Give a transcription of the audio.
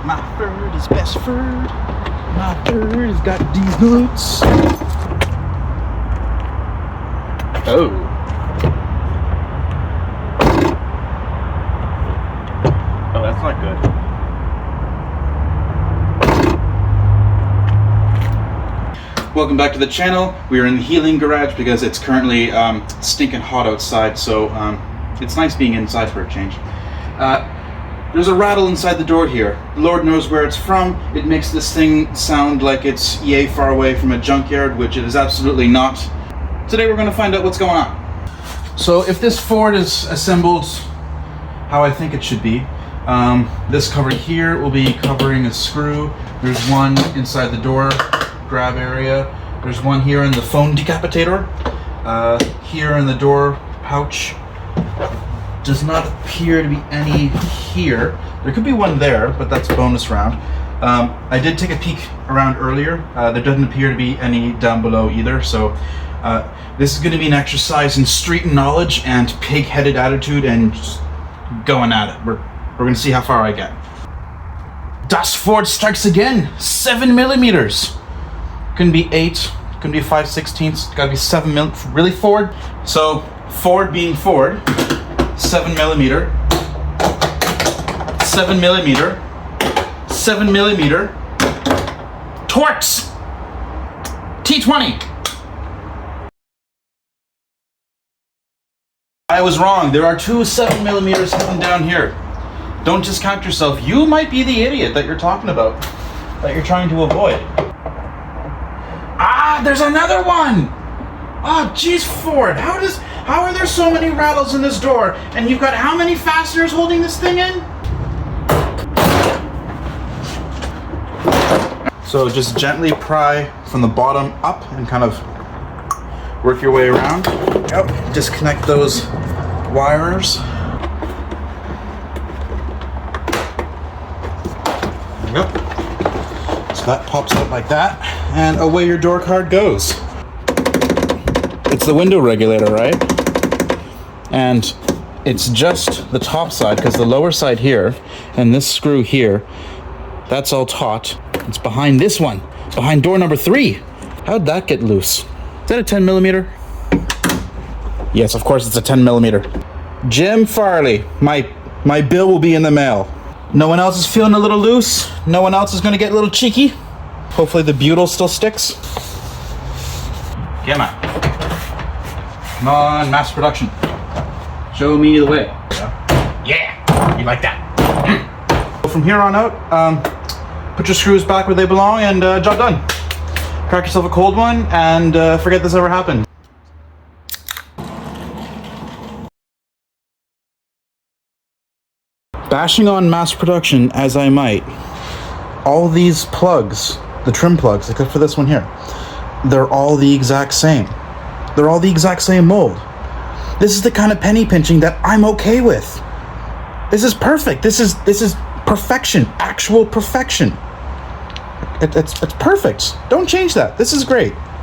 My bird is best bird. My bird has got these nuts. Oh. Oh, that's not good. Welcome back to the channel. We are in the healing garage because it's currently stinking hot outside, so it's nice being inside for a change. There's a rattle inside the door here. Lord knows where it's from. It makes this thing sound like it's yay far away from a junkyard, which it is absolutely not. Today we're going to find out what's going on. So if this Ford is assembled how I think it should be, this cover here will be covering a screw. There's one inside the door grab area. There's one here in the phone decapitator. Here in the door pouch. Does not appear to be any here. There could be one there, but that's bonus round. I did take a peek around earlier. There doesn't appear to be any down below either, so this is going to be an exercise in street knowledge and pig-headed attitude and just going at it. We're going to see how far I get. Das Ford strikes again. 7 millimeters. Couldn't be 8. Couldn't be 5/16. Got to be 7 mil. Really, Ford? So Ford being Ford. 7 millimeter, 7 millimeter, 7 millimeter, Torx, T-20. I was wrong. There are 2 7 millimeters hidden down here. Don't discount yourself. You might be the idiot that you're talking about, that you're trying to avoid. Ah, there's another one. Oh, geez, Ford. How are there so many rattles in this door? And you've got how many fasteners holding this thing in? So just gently pry from the bottom up and kind of work your way around. Yep. Disconnect those wires. There we go. So that pops out like that, and away your door card goes. It's the window regulator, right? And it's just the top side, because the lower side here and this screw here, that's all taut. It's behind this one, behind door number 3. How'd that get loose? Is that a 10 millimeter? Yes, of course it's a 10 millimeter. Jim Farley, my bill will be in the mail. No one else is feeling a little loose? No one else is going to get a little cheeky? Hopefully the butyl still sticks. Come on. Come on, mass production. Show me the way. Yeah, you like that. From here on out, put your screws back where they belong and job done. Crack yourself a cold one and forget this ever happened. Bashing on mass production as I might, all these plugs, the trim plugs, except for this one here, they're all the exact same. They're all the exact same mold. This is the kind of penny pinching that I'm okay with. This is perfect. This is perfection, actual perfection. It's perfect. Don't change that. This is great.